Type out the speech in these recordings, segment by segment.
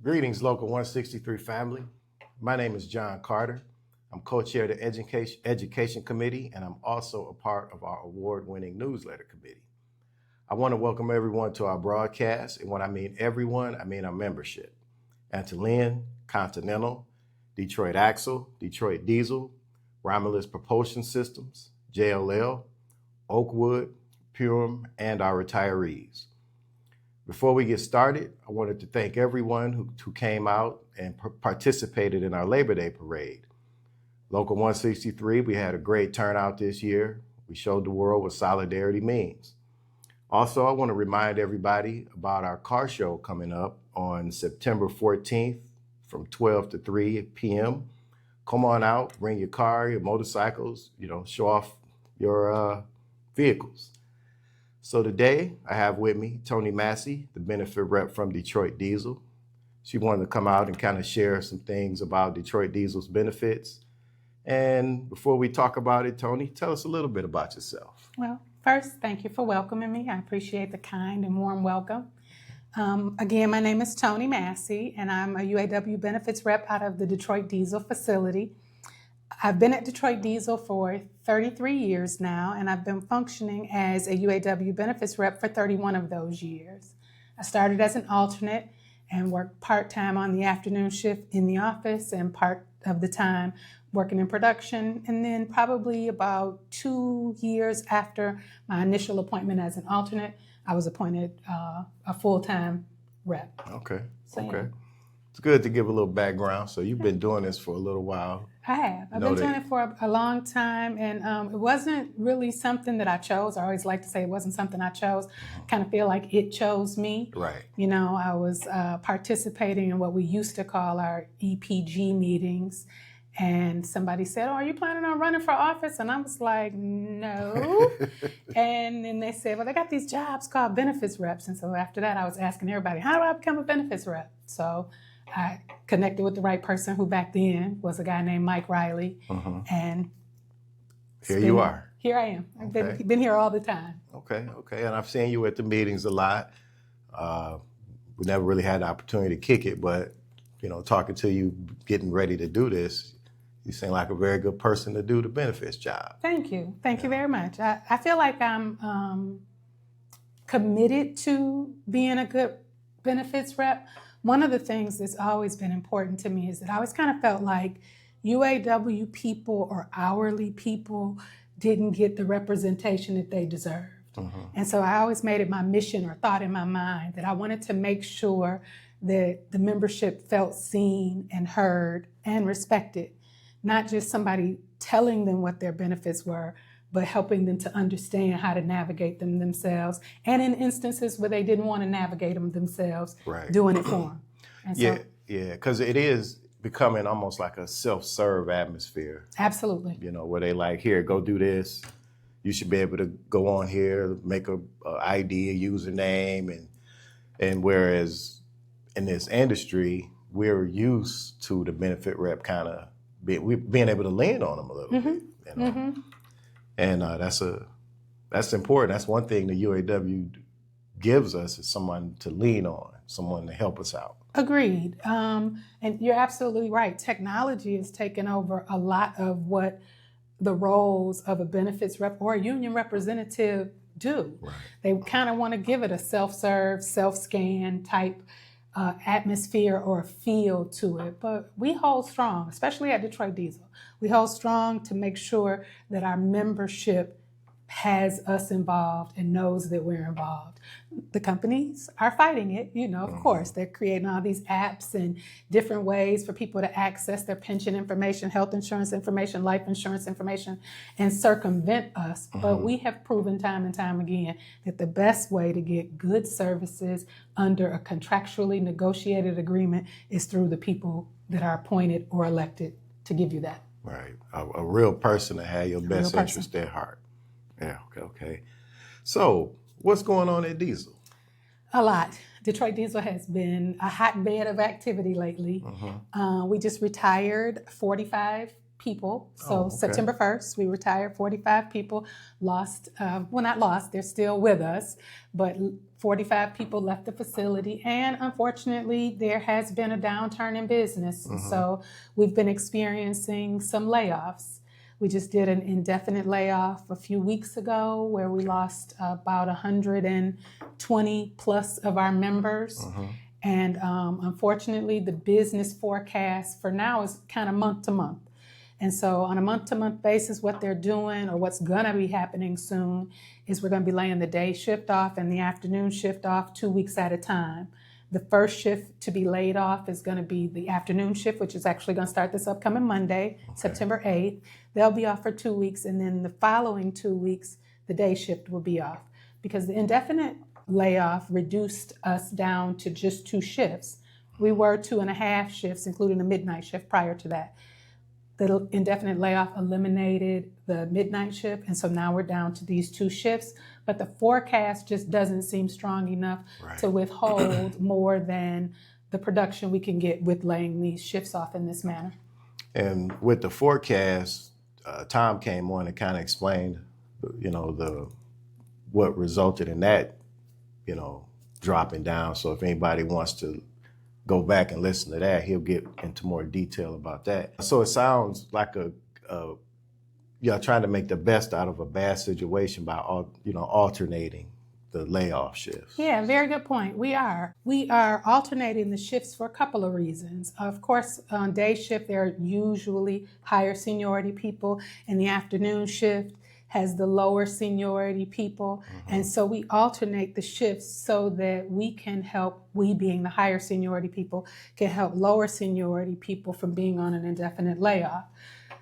Greetings, Local 163 family. My name is John Carter. I'm co-chair of the Education Committee, and I'm also a part of our award-winning newsletter committee. I want to welcome everyone to our broadcast, and when I mean everyone, I mean our membership. Antolin, Continental, Detroit Axle, Detroit Diesel, Romulus Propulsion Systems, JLL, Oakwood, Purim, and our retirees. Before we get started, I wanted to thank everyone who came out and participated in our Labor Day parade. Local 163, we had a great turnout this year. We showed the world what solidarity means. Also, I want to remind everybody about our car show coming up on September 14th from 12 to 3 p.m. Come on out, bring your car, your motorcycles, show off your vehicles. So today I have with me Toni Massey, the benefit rep from Detroit Diesel. She wanted to come out and kind of share some things about Detroit Diesel's benefits. And before we talk about it, Toni, tell us a little bit about yourself. Well, first, thank you for welcoming me. I appreciate the kind and warm welcome. Again, my name is Toni Massey, and I'm a UAW benefits rep out of the Detroit Diesel facility. I've been at Detroit Diesel for 33 years now, and I've been functioning as a UAW benefits rep for 31 of those years. I started as an alternate and worked part-time on the afternoon shift in the office and part of the time working in production. And then probably about 2 years after my initial appointment as an alternate, I was appointed a full-time rep. Okay. So, okay. It's good to give a little background. So you've been doing this for a little while. I have. I've been doing it for a long time, and it wasn't really something that I chose. I always like to say it wasn't something I chose. Kind of feel like it chose me. Right. I was participating in what we used to call our EPG meetings, and somebody said, "Oh, are you planning on running for office?" And I was like, "No." And then they said, "Well, they got these jobs called benefits reps." And so after that, I was asking everybody, "How do I become a benefits rep?" So I connected with the right person, who back then was a guy named Mike Riley. And here you are. Here I am. I've been here all the time. Okay. And I've seen you at the meetings a lot. We never really had the opportunity to kick it, but, talking to you, getting ready to do this, you seem like a very good person to do the benefits job. Thank you. Thank you very much. I feel like I'm committed to being a good benefits rep. One of the things that's always been important to me is that I always kind of felt like UAW people or hourly people didn't get the representation that they deserved. And so I always made it my mission or thought in my mind that I wanted to make sure that the membership felt seen and heard and respected, not just somebody telling them what their benefits were, but helping them to understand how to navigate them themselves, and in instances where they didn't want to navigate them themselves, doing it for them. And yeah, because it is becoming almost like a self-serve atmosphere. Absolutely. Where they like, here, go do this. You should be able to go on here, make a ID, a username, and whereas in this industry, we're used to the benefit rep kind of being able to lean on them a little bit. And that's important. That's one thing the UAW gives us, is someone to lean on, someone to help us out. Agreed. And you're absolutely right. Technology has taken over a lot of what the roles of a benefits rep or a union representative do. Right. They kind of want to give it a self-serve, self-scan type atmosphere or feel to it. But we hold strong, especially at Detroit Diesel. We hold strong to make sure that our membership has us involved and knows that we're involved. The companies are fighting it, of course. They're creating all these apps and different ways for people to access their pension information, health insurance information, life insurance information, and circumvent us. But we have proven time and time again that the best way to get good services under a contractually negotiated agreement is through the people that are appointed or elected to give you that. Right. A real person to have your best interest at heart. Yeah, okay. So, what's going on at Diesel? A lot. Detroit Diesel has been a hotbed of activity lately. We just retired 45 people. So Oh, okay. September 1st, we retired 45 people, lost, well, not lost, they're still with us, but 45 people left the facility. And unfortunately, there has been a downturn in business. So we've been experiencing some layoffs. We just did an indefinite layoff a few weeks ago where we lost about 120 plus of our members. And unfortunately, the business forecast for now is kind of month to month. And so on a month-to-month basis, what they're doing or what's going to be happening soon is we're going to be laying the day shift off and the afternoon shift off 2 weeks at a time. The first shift to be laid off is going to be the afternoon shift, which is actually going to start this upcoming Monday, September 8th. They'll be off for 2 weeks, and then the following 2 weeks, the day shift will be off. Because the indefinite layoff reduced us down to just 2 shifts. We were 2.5 shifts, including a midnight shift prior to that. The indefinite layoff eliminated the midnight shift, and so now we're down to these 2 shifts. But the forecast just doesn't seem strong enough to withhold more than the production we can get with laying these shifts off in this manner. And with the forecast, Tom came on and kind of explained, what resulted in that, dropping down. So if anybody wants to go back and listen to that, he'll get into more detail about that. So it sounds like trying to make the best out of a bad situation by alternating the layoff shifts. Yeah, very good point. We are alternating the shifts for a couple of reasons. Of course, on day shift, there are usually higher seniority people, and the afternoon shift has the lower seniority people. And so we alternate the shifts so that we can help, we being the higher seniority people, can help lower seniority people from being on an indefinite layoff.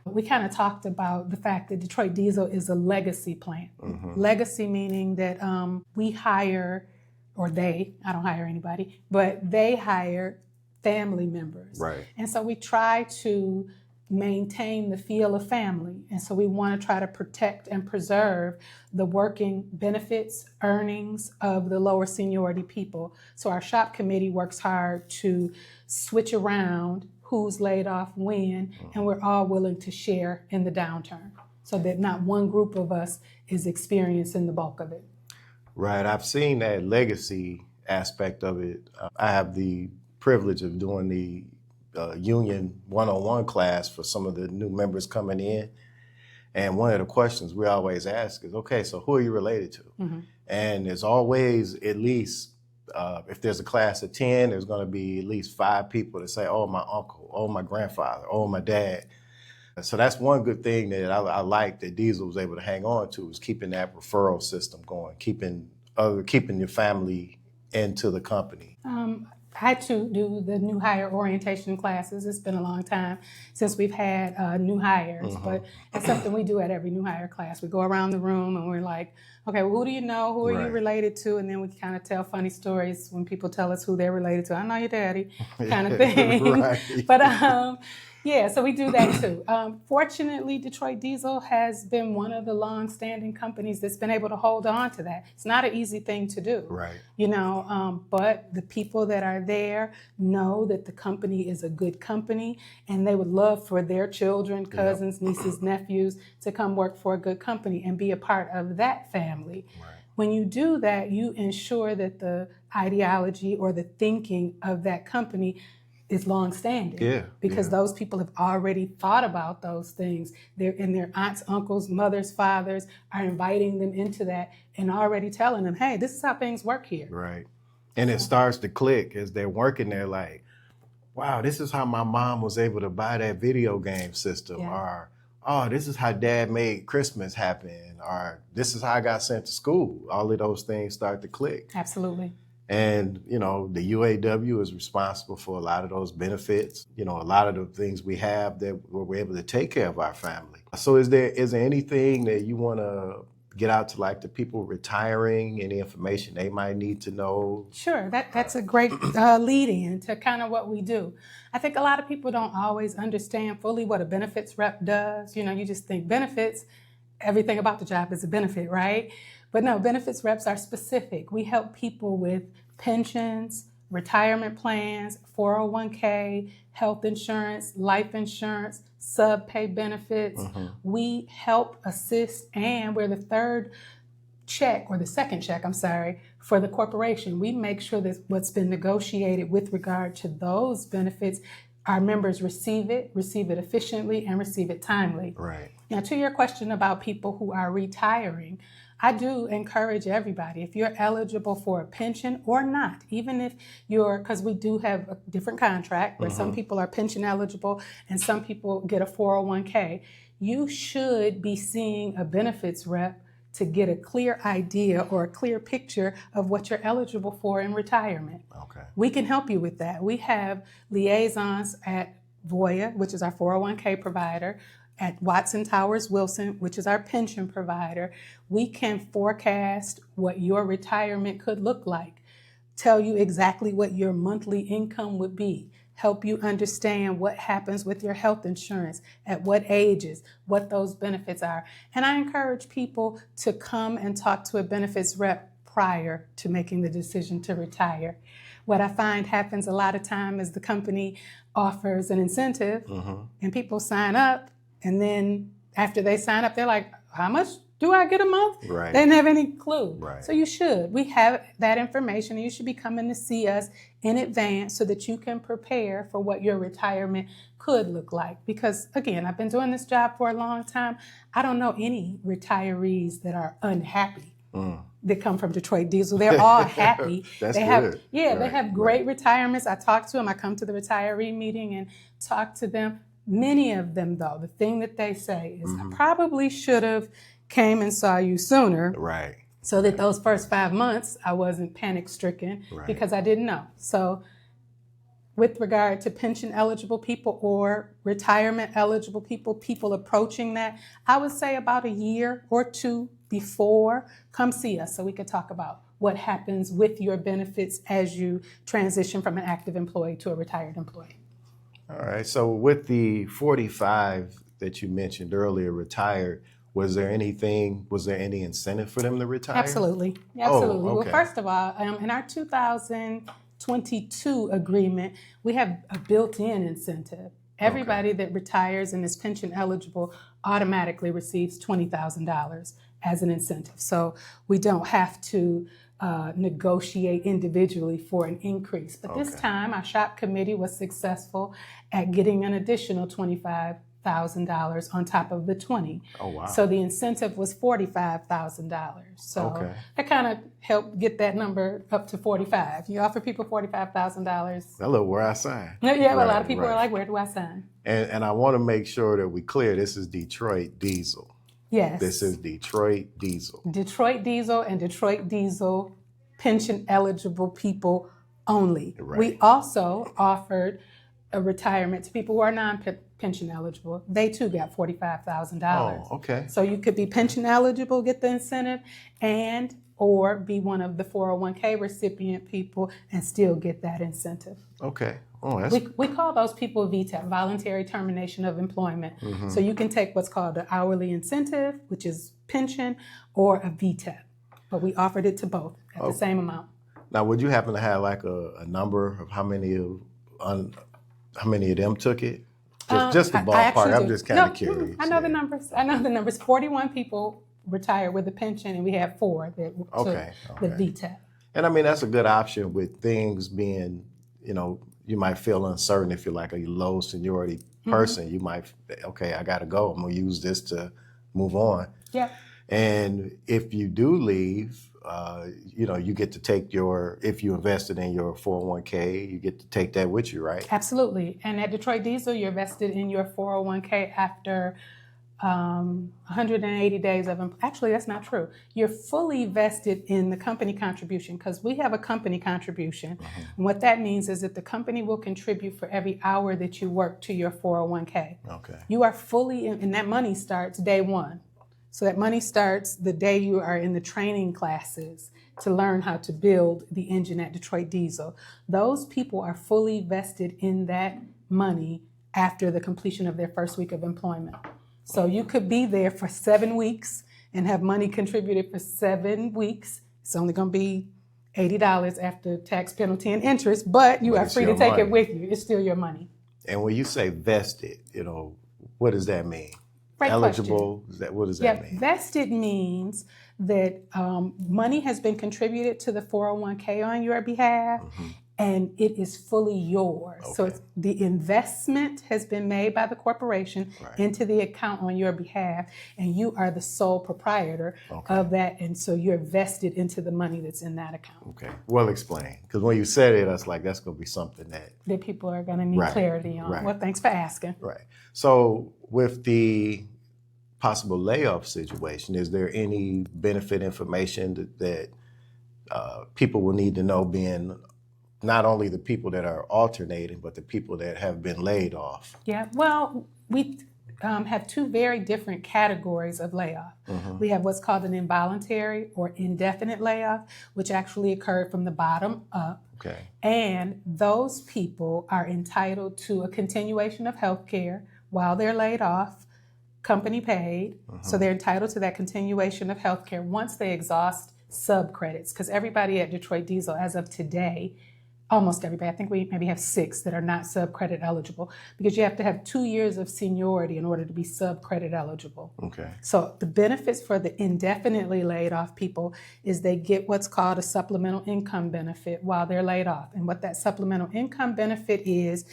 We kind of talked about the fact that Detroit Diesel is a legacy plant. Legacy meaning that we hire, or they, I don't hire anybody, but they hire family members. Right. And so we try to maintain the feel of family. And so we want to try to protect and preserve the working benefits, earnings of the lower seniority people. So our shop committee works hard to switch around who's laid off when, and we're all willing to share in the downturn so that not one group of us is experiencing the bulk of it. Right. I've seen that legacy aspect of it. I have the privilege of doing the union one-on-one class for some of the new members coming in. And one of the questions we always ask is, okay, so who are you related to? And there's always at least, if there's a class of 10, there's going to be at least 5 people that say, oh, my uncle, oh, my grandfather, oh, my dad. So that's one good thing that I like that Diesel was able to hang on to, is keeping that referral system going, keeping your family into the company. I had to do the new hire orientation classes. It's been a long time since we've had new hires, but it's something we do at every new hire class. We go around the room and we're like, okay, well, who do you know? Who are you related to? And then we kind of tell funny stories when people tell us who they're related to. I know your daddy, kind of thing. But yeah, so we do that too. Fortunately, Detroit Diesel has been one of the long-standing companies that's been able to hold on to that. It's not an easy thing to do, but the people that are there know that the company is a good company, and they would love for their children, cousins, nieces, nephews to come work for a good company and be a part of that family. When you do that, you ensure that the ideology or the thinking of that company is long-standing, because those people have already thought about those things. Their aunts, uncles, mothers, fathers are inviting them into that and already telling them, hey, this is how things work here. Right. And it starts to click as they're working there, like, wow, this is how my mom was able to buy that video game system. Or, oh, this is how dad made Christmas happen. Or this is how I got sent to school. All of those things start to click. Absolutely. And, the UAW is responsible for a lot of those benefits, a lot of the things we have that we're able to take care of our family. So is there anything that you want to get out to, like, the people retiring, any information they might need to know? Sure, that's a great lead-in to kind of what we do. I think a lot of people don't always understand fully what a benefits rep does. You just think benefits, everything about the job is a benefit, right? But no, benefits reps are specific. We help people with pensions, retirement plans, 401k, health insurance, life insurance, sub-pay benefits. We help assist, and we're the third check, or the second check, I'm sorry, for the corporation. We make sure that what's been negotiated with regard to those benefits, our members receive it efficiently, and receive it timely. Right. Now, to your question about people who are retiring, I do encourage everybody, if you're eligible for a pension or not, even if you're, because we do have a different contract where some people are pension eligible and some people get a 401k, you should be seeing a benefits rep to get a clear idea or a clear picture of what you're eligible for in retirement. Okay. We can help you with that. We have liaisons at Voya, which is our 401k provider, at Watson Towers Wilson, which is our pension provider. We can forecast what your retirement could look like, tell you exactly what your monthly income would be, help you understand what happens with your health insurance, at what ages, what those benefits are. And I encourage people to come and talk to a benefits rep prior to making the decision to retire. What I find happens a lot of time is the company offers an incentive and people sign up, and then after they sign up, they're like, how much do I get a month? Right. They didn't have any clue. Right. So you should. We have that information, and you should be coming to see us in advance so that you can prepare for what your retirement could look like. Because, again, I've been doing this job for a long time. I don't know any retirees that are unhappy that come from Detroit Diesel. They're all happy. That's they have, good. Yeah, Right. They have great retirements. I talk to them. I come to the retiree meeting and talk to them. Many of them, though, the thing that they say is, I probably should have came and saw you sooner. Right. So that those first 5 months, I wasn't panic stricken because I didn't know. So with regard to pension eligible people or retirement eligible people, people approaching that, I would say about a year or two before, come see us so we could talk about what happens with your benefits as you transition from an active employee to a retired employee. All right. So with the 45 that you mentioned earlier, retired, was there any incentive for them to retire? Absolutely. Okay. Well, first of all, in our 2022 agreement, we have a built-in incentive. Everybody that retires and is pension eligible automatically receives $20,000 as an incentive. So we don't have to negotiate individually for an increase. But this time, our shop committee was successful at getting an additional $25,000 on top of the 20. Oh, wow. So the incentive was $45,000. So that kind of helped get that number up to 45. You offer people $45,000. Hello, where I sign. Yeah, a lot of people are like, where do I sign? And I want to make sure that we clear, this is Detroit Diesel. Yes. This is Detroit Diesel. Detroit Diesel and Detroit Diesel pension eligible people only. Right. We also offered a retirement to people who are non-pension eligible. They too got $45,000. Oh, okay. So you could be pension eligible, get the incentive, and or be one of the 401k recipient people and still get that incentive. Okay. Oh, that's We call those people VTEP, voluntary termination of employment. So you can take what's called an hourly incentive, which is pension, or a VTEP. But we offered it to both at the same amount. Now, would you happen to have like a number of how many of them took it? Just the ballpark. I'm just kind of curious. I know the numbers. 41 people retired with a pension, and we had 4 that took the VTEP. And I mean, that's a good option with things being, you might feel uncertain if you're like a low seniority person. You might, I got to go. I'm going to use this to move on. Yeah. And if you do leave, you get to take if you invested in your 401k, you get to take that with you, right? Absolutely. And at Detroit Diesel, you're vested in your 401k after 180 days of, actually, that's not true. You're fully vested in the company contribution because we have a company contribution. And what that means is that the company will contribute for every hour that you work to your 401k. Okay. You are fully in, and that money starts day one. So that money starts the day you are in the training classes to learn how to build the engine at Detroit Diesel. Those people are fully vested in that money after the completion of their first week of employment. So you could be there for 7 weeks and have money contributed for 7 weeks. It's only going to be $80 after tax, penalty, and interest, but you are free to take it with you. It's still your money. And when you say vested, what does that mean? Great Eligible? What does that mean? Vested means that money has been contributed to the 401k on your behalf, and it is fully yours. So it's, the investment has been made by the corporation into the account on your behalf, and you are the sole proprietor of that, and so you're vested into the money that's in that account. Okay, well explained. Because when you said it, I was like, that's going to be something that people are going to need clarity on. Well, thanks for asking. Right. So with the possible layoff situation, is there any benefit information that people will need to know, being not only the people that are alternating, but the people that have been laid off? Yeah, well, we have two very different categories of layoff. We have what's called an involuntary or indefinite layoff, which actually occurred from the bottom up. And those people are entitled to a continuation of health care while they're laid off, company paid. So they're entitled to that continuation of health care once they exhaust sub-credits, because everybody at Detroit Diesel, as of today, almost everybody, I think we maybe have 6 that are not sub-credit eligible, because you have to have 2 years of seniority in order to be sub-credit eligible. So the benefits for the indefinitely laid off people is they get what's called a supplemental income benefit while they're laid off. And what that supplemental income benefit is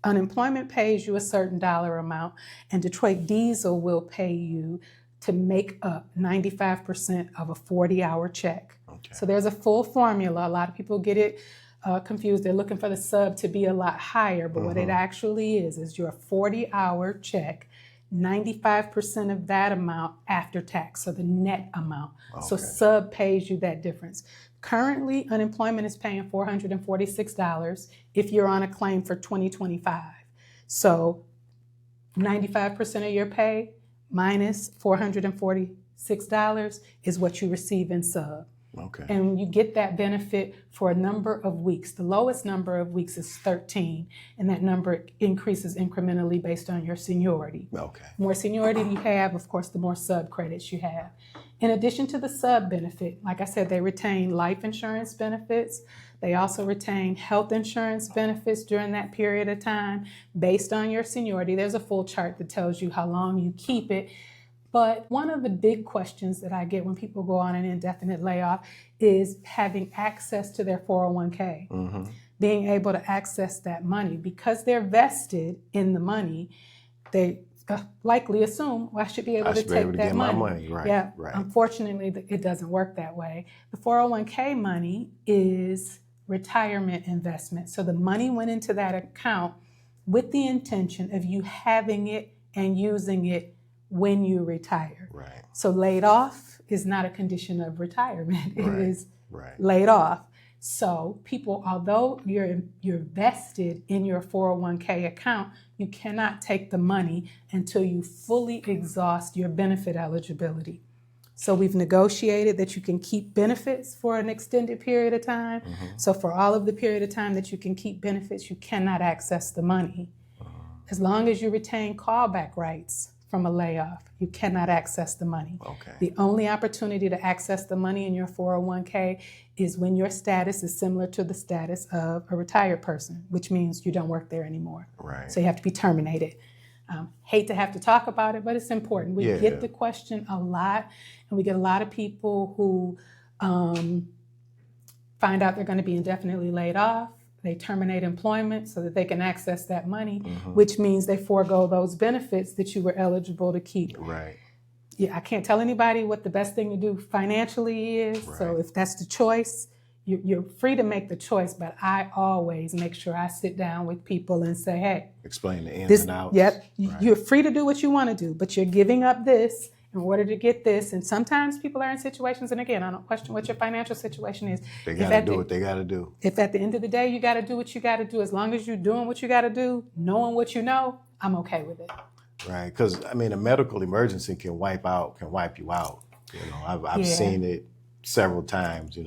unemployment pays you a certain dollar amount, and Detroit Diesel will pay you to make up 95% of a 40-hour check. So there's a full formula. A lot of people get it confused. They're looking for the sub to be a lot higher, but what it actually is your 40-hour check, 95% of that amount after tax, so the net amount. So sub pays you that difference. Currently, unemployment is paying $446 if you're on a claim for 2025. So 95% of your pay minus $446 is what you receive in sub. And you get that benefit for a number of weeks. The lowest number of weeks is 13, and that number increases incrementally based on your seniority. More seniority you have, of course, the more sub credits you have. In addition to the sub benefit, like I said, they retain life insurance benefits. They also retain health insurance benefits during that period of time based on your seniority. There's a full chart that tells you how long you keep it. But one of the big questions that I get when people go on an indefinite layoff is having access to their 401k, being able to access that money. Because they're vested in the money, they likely assume, well, I should be able to take that money. Unfortunately, it doesn't work that way. The 401k money is retirement investment. So the money went into that account with the intention of you having it and using it when you retire. So laid off is not a condition of retirement. It is laid off. So people, although you're vested in your 401k account, you cannot take the money until you fully exhaust your benefit eligibility. So we've negotiated that you can keep benefits for an extended period of time. So for all of the period of time that you can keep benefits, you cannot access the money. As long as you retain callback rights from a layoff, you cannot access the money. The only opportunity to access the money in your 401k is when your status is similar to the status of a retired person, which means you don't work there anymore. So you have to be terminated. Hate to have to talk about it, but it's important. We get the question a lot, and we get a lot of people who find out they're going to be indefinitely laid off. They terminate employment so that they can access that money, which means they forego those benefits that you were eligible to keep. I can't tell anybody what the best thing to do financially is. So if that's the choice, you're free to make the choice, but I always make sure I sit down with people and say, hey, explain the ins and outs. You're free to do what you want to do, but you're giving up this in order to get this. And sometimes people are in situations, and again, I don't question what your financial situation is. They got to do what they got to do. If at the end of the day you got to do what you got to do, as long as you're doing what you got to do, knowing what you know, I'm okay with it. Because I mean, a medical emergency can wipe you out. I've seen it several times.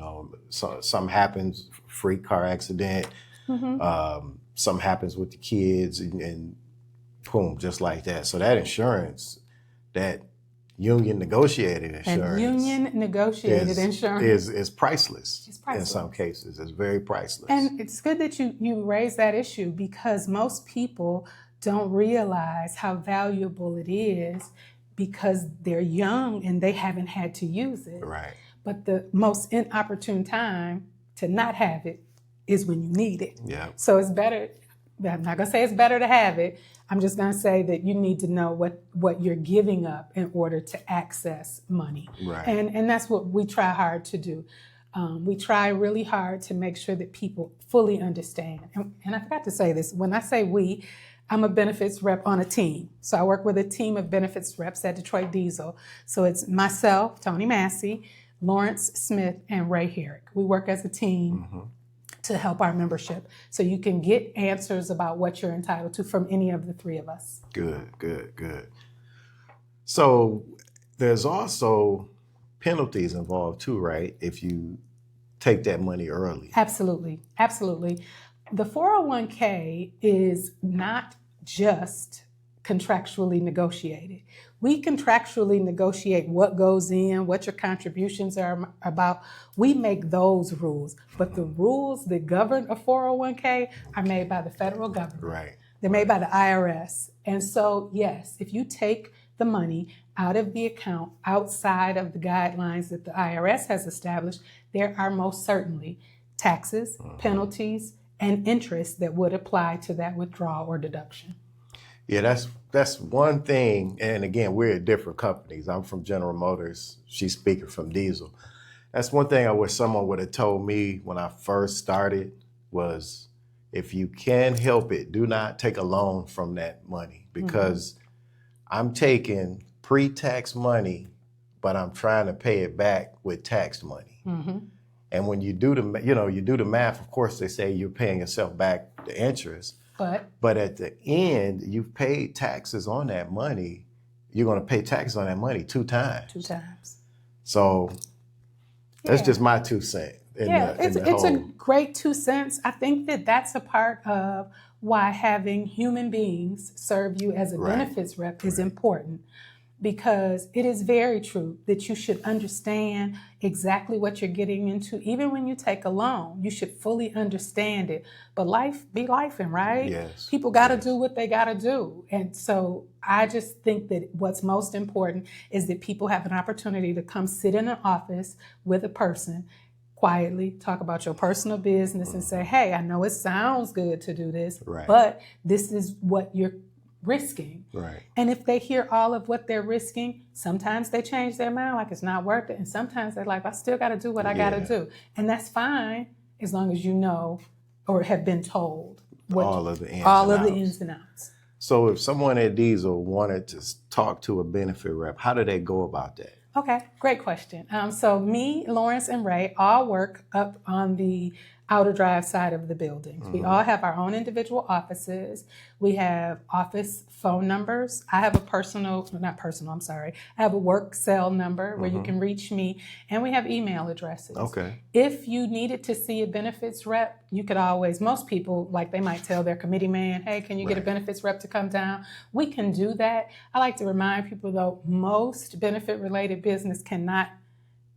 Something happens, freak car accident. Something happens with the kids, and boom, just like that. So that insurance, that union negotiated insurance, is priceless. It's priceless. In some cases. It's very priceless. And it's good that you raise that issue, because most people don't realize how valuable it is because they're young and they haven't had to use it. Right. But the most inopportune time to not have it is when you need it. Yeah. So it's better. I'm not gonna say it's better to have it. I'm just gonna say that you need to know what you're giving up in order to access money. Right. And that's what we try hard to do. We try really hard to make sure that people fully understand. And I forgot to say this. When I say we, I'm a benefits rep on a team. So I work with a team of benefits reps at Detroit Diesel. So it's myself, Toni Massey, Lawrence Smith, and Ray Herrick. We work as a team to help our membership. So you can get answers about what you're entitled to from any of the three of us. Good. So there's also penalties involved too, right? If you take that money early. Absolutely. The 401k is not just contractually negotiated. We contractually negotiate what goes in, what your contributions are about. We make those rules. But the rules that govern a 401k are made by the federal government. Right. They're made by the IRS. And so, yes, if you take the money out of the account outside of the guidelines that the IRS has established, there are most certainly taxes, penalties, and interest that would apply to that withdrawal or deduction. Yeah, that's one thing. And again, we're at different companies. I'm from General Motors. She's speaking from Diesel. That's one thing I wish someone would have told me when I first started was, if you can help it, do not take a loan from that money, because I'm taking pre-tax money, but I'm trying to pay it back with taxed money. And when you do the math, of course, they say you're paying yourself back the interest. But at the end, you've paid taxes on that money. You're going to pay taxes on that money two times. So that's just my 2 cents. It's a great 2 cents. I think that that's a part of why having human beings serve you as a benefits rep is important. Because it is very true that you should understand exactly what you're getting into. Even when you take a loan, you should fully understand it. But life be lifing, right? Yes. People got to do what they got to do. And so I just think that what's most important is that people have an opportunity to come sit in an office with a person, quietly talk about your personal business and say, hey, I know it sounds good to do this, but this is what you're risking. Right. And if they hear all of what they're risking, sometimes they change their mind, like it's not worth it. And sometimes they're like, I still got to do what I got to do. And that's fine as long as you know or have been told all of the ins and outs. So if someone at Diesel wanted to talk to a benefit rep, how do they go about that? Okay, great question. So me, Lawrence, and Ray all work up on the outer drive side of the buildings. We all have our own individual offices. We have office phone numbers. I have I have a work cell number where you can reach me, and we have email addresses. Okay. If you needed to see a benefits rep, you could always, most people, like they might tell their committee man, hey, can you get a benefits rep to come down? We can do that. I like to remind people though, most benefit related business cannot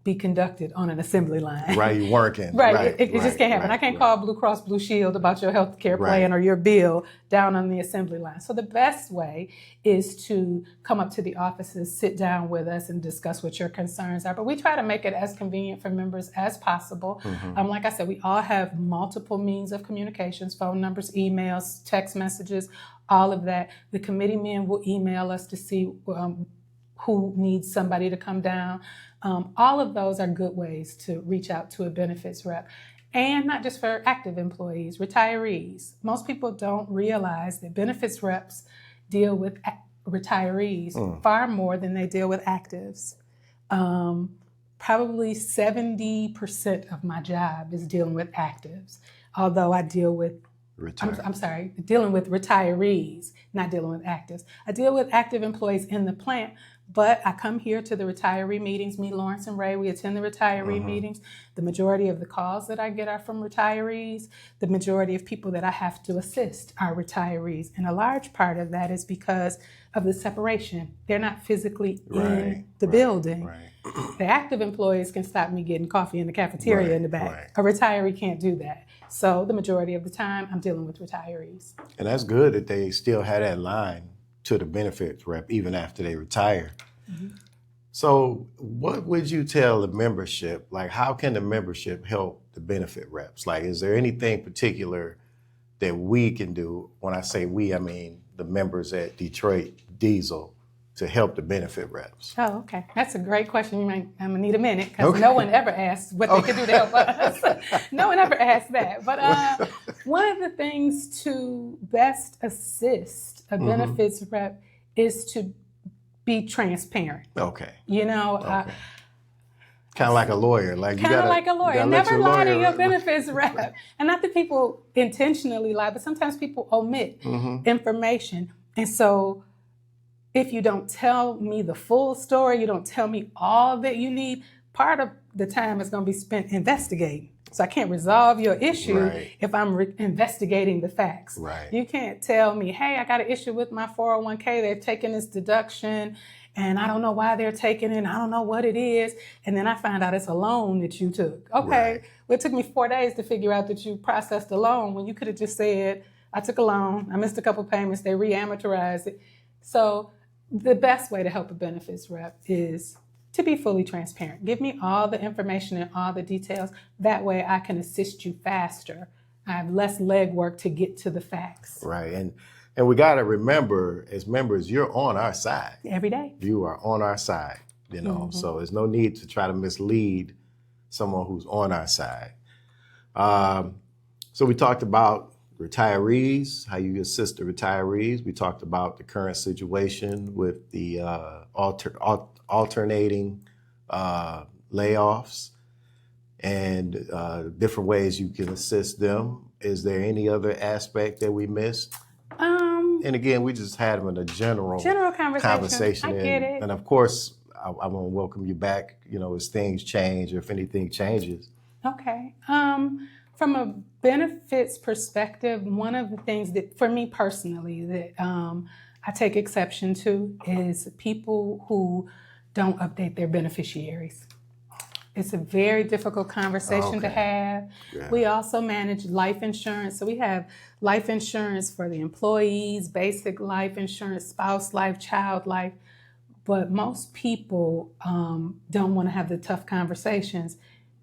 be conducted on an assembly line. Right, you're working. It just can't happen. I can't call Blue Cross Blue Shield about your health care plan or your bill down on the assembly line. So the best way is to come up to the offices, sit down with us, and discuss what your concerns are. But we try to make it as convenient for members as possible. Like I said, we all have multiple means of communications, phone numbers, emails, text messages, all of that. The committee men will email us to see who needs somebody to come down. All of those are good ways to reach out to a benefits rep. And not just for active employees, retirees. Most people don't realize that benefits reps deal with retirees far more than they deal with actives. Probably 70% of my job is dealing with actives, although I deal with dealing with retirees, not dealing with actives. I deal with active employees in the plant, But I come here to the retiree meetings. Me, Lawrence, and Ray, we attend the retiree meetings. The majority of the calls that I get are from retirees. The majority of people that I have to assist are retirees. And a large part of that is because of the separation. They're not physically in the building. Right. The active employees can stop me getting coffee in the cafeteria in the back. Right. A retiree can't do that. So the majority of the time, I'm dealing with retirees. And that's good that they still had that line to the benefits rep even after they retire. So what would you tell the membership? Like, how can the membership help the benefit reps? Like, is there anything particular that we can do? When I say we, I mean the members at Detroit Diesel to help the benefit reps. Oh, okay. That's a great question. I'm going to need a minute because no one ever asked what they could do to help us. No one ever asked that. But one of the things to best assist a benefits rep is to be transparent. Okay. You know, kind of like a lawyer. Like kind of like a lawyer. Never lie to your benefits rep. And not that people intentionally lie, but sometimes people omit information. And so if you don't tell me the full story, you don't tell me all that you need, part of the time is going to be spent investigating. So I can't resolve your issue if I'm investigating the facts. Right. You can't tell me, hey, I got an issue with my 401k. They're taking this deduction and I don't know why they're taking it. And I don't know what it is. And then I find out it's a loan that you took. Okay. Well, it took me 4 days to figure out that you processed a loan when you could have just said, I took a loan. I missed a couple payments. They re-amortized it. So the best way to help a benefits rep is to be fully transparent. Give me all the information and all the details. That way I can assist you faster. I have less legwork to get to the facts. Right. And we got to remember, as members, you're on our side. Every day. You are on our side, you know. So there's no need to try to mislead someone who's on our side. So we talked about retirees, how you assist the retirees. We talked about the current situation with the alternating layoffs and different ways you can assist them. Is there any other aspect that we missed? And again, we just had them in a general conversation. I get it. And of course, I want to welcome you back, you know, as things change, if anything changes. Okay. From a benefits perspective, one of the things that, for me personally, that I take exception to is people who don't update their beneficiaries. It's a very difficult conversation to have. Yeah. We also manage life insurance. So we have life insurance for the employees, basic life insurance, spouse life, child life. But most people don't want to have the tough conversations.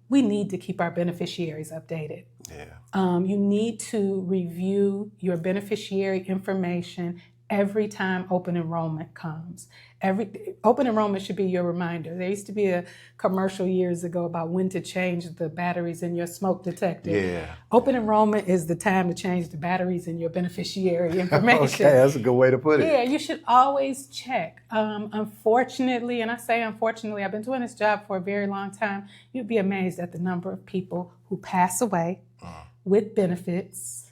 We need to keep our beneficiaries updated. Yeah. You need to review your beneficiary information every time open enrollment comes. Open enrollment should be your reminder. There used to be a commercial years ago about when to change the batteries in your smoke detector. Yeah. Open enrollment is the time to change the batteries in your beneficiary information. Okay, that's a good way to put it. Yeah, you should always check. Unfortunately, and I say unfortunately, I've been doing this job for a very long time. You'd be amazed at the number of people who pass away with benefits,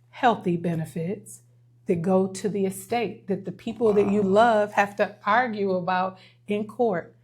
healthy benefits, that go to the estate, that the people that you love have to argue about in court.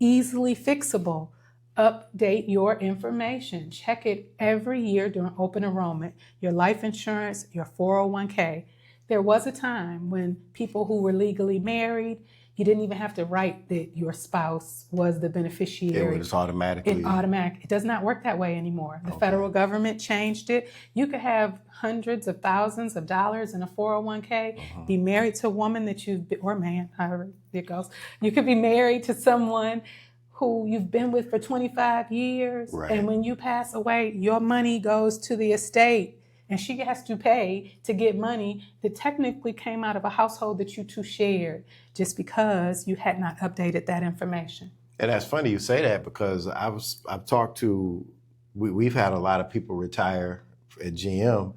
Easily fixable. Update your information. Check it every year during open enrollment. Your life insurance, your 401k. There was a time when people who were legally married, you didn't even have to write that your spouse was the beneficiary. It was automatically. It does not work that way anymore. The federal government changed it. You could have hundreds of thousands of dollars in a 401k, be married to a woman that you've been, or man, however it goes. You could be married to someone who you've been with for 25 years. Right. And when you pass away, your money goes to the estate. And she has to pay to get money that technically came out of a household that you two shared just because you had not updated that information. And that's funny you say that because I've talked to, we've had a lot of people retire at GM,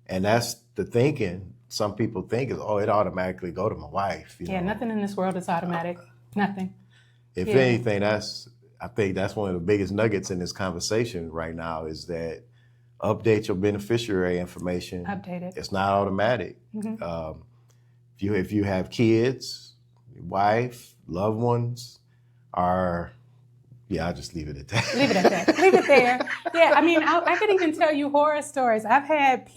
and that's the thinking. Some people think is, it automatically go to my wife. You know? Nothing in this world is automatic. Nothing. If anything, I think that's one of the biggest nuggets in this conversation right now is that update your beneficiary information. Update it. It's not automatic. If you have kids, wife, loved ones are, I'll just leave it at that. Leave it at that. Leave it there. Yeah, I mean, I could even tell you horror stories. I've had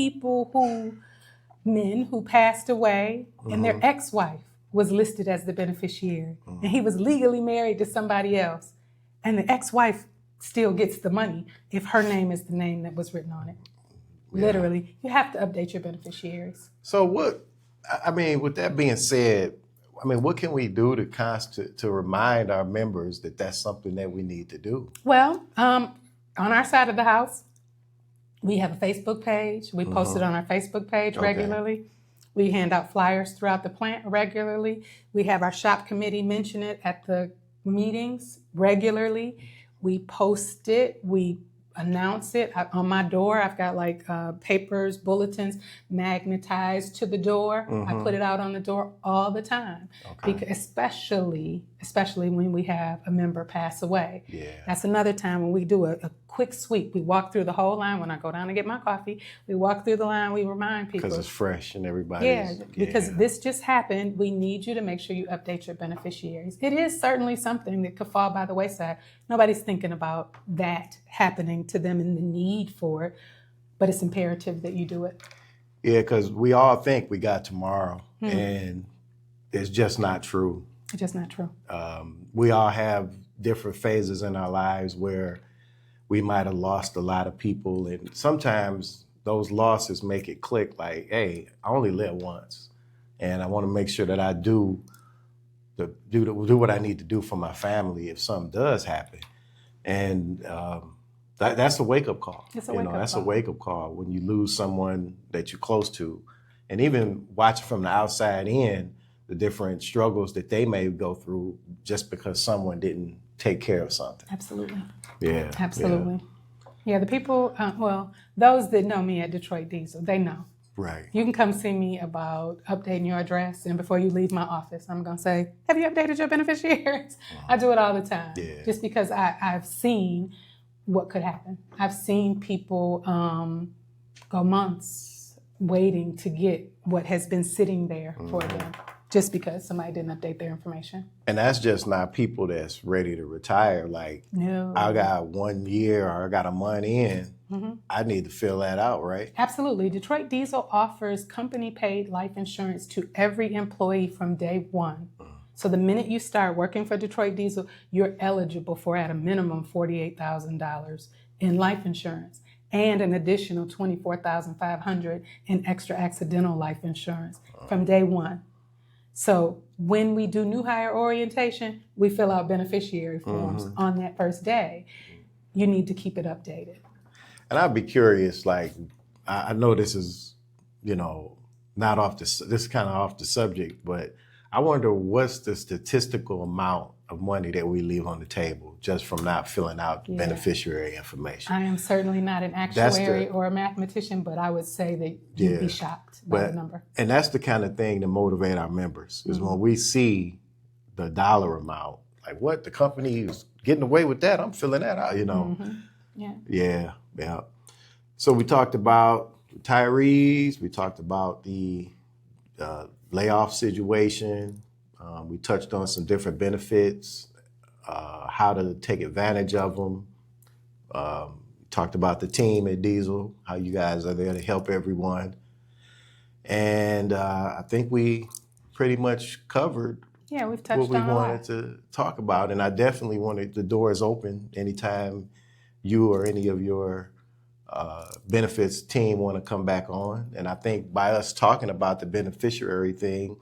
men who passed away, and their ex-wife was listed as the beneficiary. And he was legally married to somebody else. And the ex-wife still gets the money if her name is the name that was written on it. Yeah. Literally, you have to update your beneficiaries. So with that being said, what can we do to remind our members that that's something that we need to do? Well, on our side of the house, we have a Facebook page. We post it on our Facebook page regularly. We hand out flyers throughout the plant regularly. We have our shop committee mention it at the meetings regularly. We post it. We announce it on my door. I've got papers, bulletins magnetized to the door. I put it out on the door all the time, because especially when we have a member pass away. Yeah. That's another time when we do a quick sweep. We walk through the whole line. When I go down to get my coffee, we walk through the line. We remind people, because it's fresh and everybody. Because this just happened. We need you to make sure you update your beneficiaries. It is certainly something that could fall by the wayside. Nobody's thinking about that happening to them and the need for it, but it's imperative that you do it. Yeah, because we all think we got tomorrow, and it's just not true. It's just not true. We all have different phases in our lives where we might have lost a lot of people, and sometimes those losses make it click like, hey, I only live once, and I want to make sure that I do what I need to do for my family if something does happen. And that's a wake-up call. That's a wake-up call when you lose someone that you're close to. And even watching from the outside in, the different struggles that they may go through just because someone didn't take care of something. Absolutely. Yeah. Absolutely. Yeah, the people, those that know me at Detroit Diesel, they know. Right. You can come see me about updating your address, and before you leave my office, I'm going to say, have you updated your beneficiaries? I do it all the time. Yeah. Just because I've seen what could happen. I've seen people go months waiting to get what has been sitting there for them, just because somebody didn't update their information. And that's just not people that's ready to retire. No. I got 1 year or I got a month in. I need to fill that out, right? Absolutely. Detroit Diesel offers company-paid life insurance to every employee from day one. So the minute you start working for Detroit Diesel, you're eligible for, at a minimum, $48,000 in life insurance and an additional $24,500 in extra accidental life insurance from day one. So when we do new hire orientation, we fill out beneficiary forms on that first day. You need to keep it updated. And I'd be curious, I know this is, not this is kind of off the subject, but I wonder what's the statistical amount of money that we leave on the table just from not filling out beneficiary information. I am certainly not an actuary or a mathematician, but I would say that you'd be shocked by the number. And that's the kind of thing to motivate our members, is when we see the dollar amount, like what, the company is getting away with that, I'm filling that out, Yeah. So we talked about retirees, we talked about the layoff situation, we touched on some different benefits, how to take advantage of them. Talked about the team at Diesel, how you guys are there to help everyone. And I think we pretty much covered we've touched what we on wanted to talk about. And I definitely wanted the doors open anytime you or any of your benefits team want to come back on. And I think by us talking about the beneficiary thing,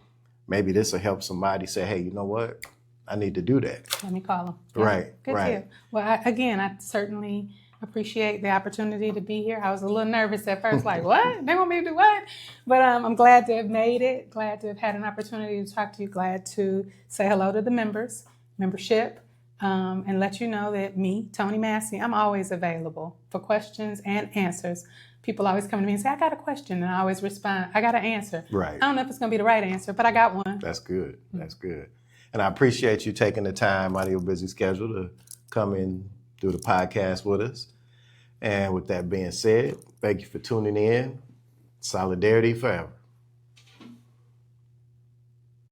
maybe this will help somebody say, hey, you know what? I need to do that. Let me call them. Right. Good deal. Well, I certainly appreciate the opportunity to be here. I was a little nervous at first, like, what? They want me to do what? But I'm glad to have made it, glad to have had an opportunity to talk to you, glad to say hello to the membership, and let you know that me, Toni Massey, I'm always available for questions and answers. People always come to me and say, I got a question, and I always respond, I got an answer. Right. I don't know if it's going to be the right answer, but I got one. That's good. That's good. And I appreciate you taking the time out of your busy schedule to come and do the podcast with us. And with that being said, thank you for tuning in. Solidarity forever.